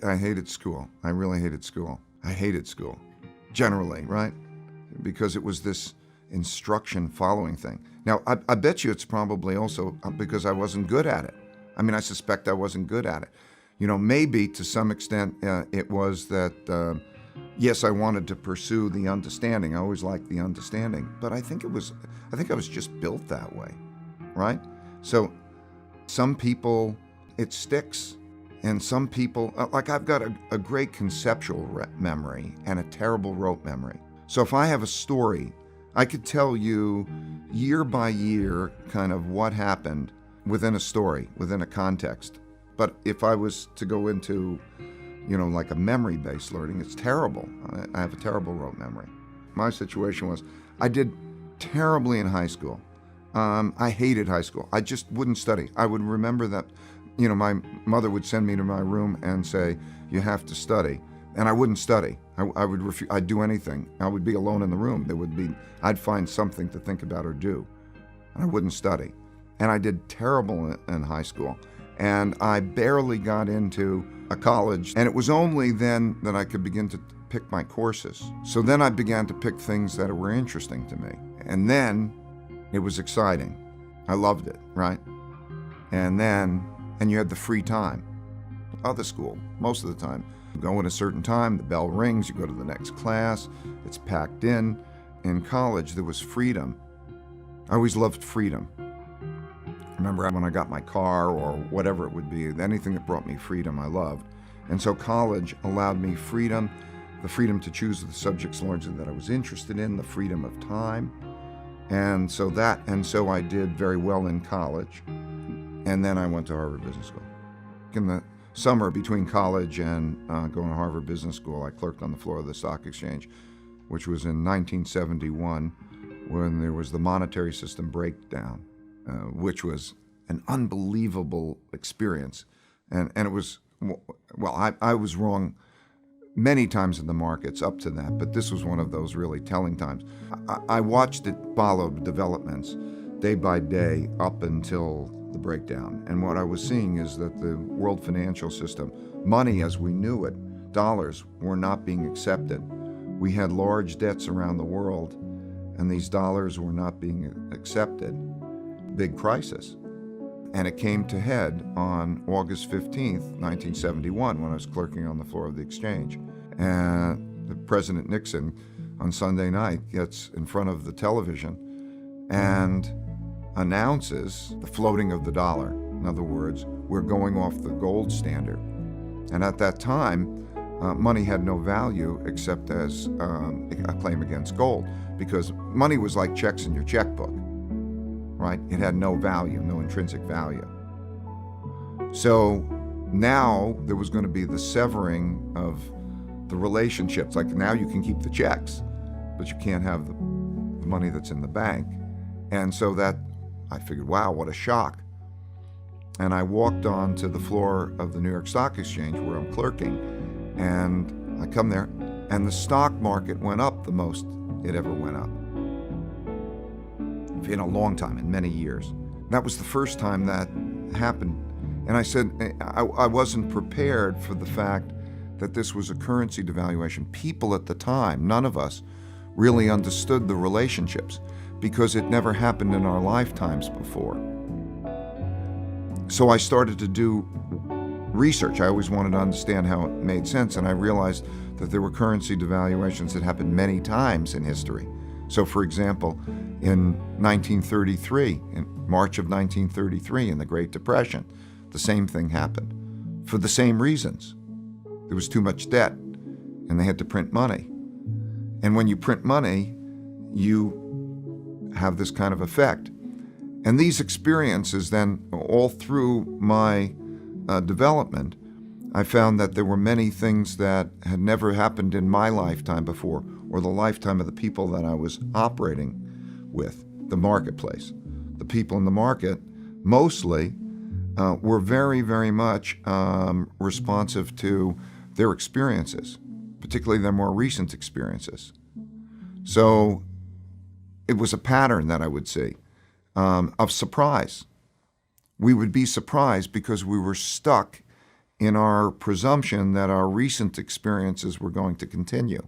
I hated school. I really hated school. I hated school, generally, right? Because it was this instruction following thing. Now, I bet you it's probably also because I wasn't good at it. I mean, I suspect I wasn't good at it. Maybe to some extent it was that, yes, I wanted to pursue the understanding. I always liked the understanding. But I think I was just built that way, right? So some people, it sticks. And some people, like I've got a great conceptual memory and a terrible rote memory. So if I have a story, I could tell you year by year kind of what happened within a story, within a context. But if I was to go into, like a memory-based learning, it's terrible. I have a terrible rote memory. My situation was I did terribly in high school. I hated high school. I just wouldn't study. I would remember that my mother would send me to my room and say, you have to study. And I wouldn't study. I would refuse. I'd do anything. I would be alone in the room. I'd find something to think about or do. And I wouldn't study. And I did terrible in high school. And I barely got into a college. And it was only then that I could begin to pick my courses. So then I began to pick things that were interesting to me. And then it was exciting. I loved it, right? And you had the free time. Other school, most of the time. You go in a certain time, the bell rings, you go to the next class, it's packed in. In college, there was freedom. I always loved freedom. Remember when I got my car or whatever it would be, anything that brought me freedom I loved. And so college allowed me freedom, the freedom to choose the subjects largely that I was interested in, the freedom of time. And so I did very well in college. And then I went to Harvard Business School. In the summer between college and going to Harvard Business School, I clerked on the floor of the stock exchange, which was in 1971 when there was the monetary system breakdown, which was an unbelievable experience. And it was, I was wrong many times in the markets up to that, but this was one of those really telling times. I watched it follow developments day by day up until the breakdown. And what I was seeing is that the world financial system, money as we knew it, dollars, were not being accepted. We had large debts around the world, and these dollars were not being accepted. Big crisis. And it came to head on August 15th, 1971, when I was clerking on the floor of the exchange. And President Nixon, on Sunday night, gets in front of the television and announces the floating of the dollar. In other words, we're going off the gold standard. And at that time, money had no value except as a claim against gold, because money was like checks in your checkbook, right? It had no value, no intrinsic value. So now there was going to be the severing of the relationships. Like now you can keep the checks, but you can't have the money that's in the bank. And so that I figured, wow, what a shock. And I walked on to the floor of the New York Stock Exchange where I'm clerking, and I come there, and the stock market went up the most it ever went up in a long time, in many years. That was the first time that happened. And I said, I wasn't prepared for the fact that this was a currency devaluation. People at the time, none of us, really understood the relationships, because it never happened in our lifetimes before. So I started to do research. I always wanted to understand how it made sense, and I realized that there were currency devaluations that happened many times in history. So for example, in 1933, in March of 1933, in the Great Depression, the same thing happened for the same reasons. There was too much debt, and they had to print money. And when you print money, you have this kind of effect. And these experiences then, all through my development, I found that there were many things that had never happened in my lifetime before, or the lifetime of the people that I was operating with, the marketplace. The people in the market mostly were very, very much responsive to their experiences, particularly their more recent experiences. So it was a pattern that I would see of surprise. We would be surprised because we were stuck in our presumption that our recent experiences were going to continue.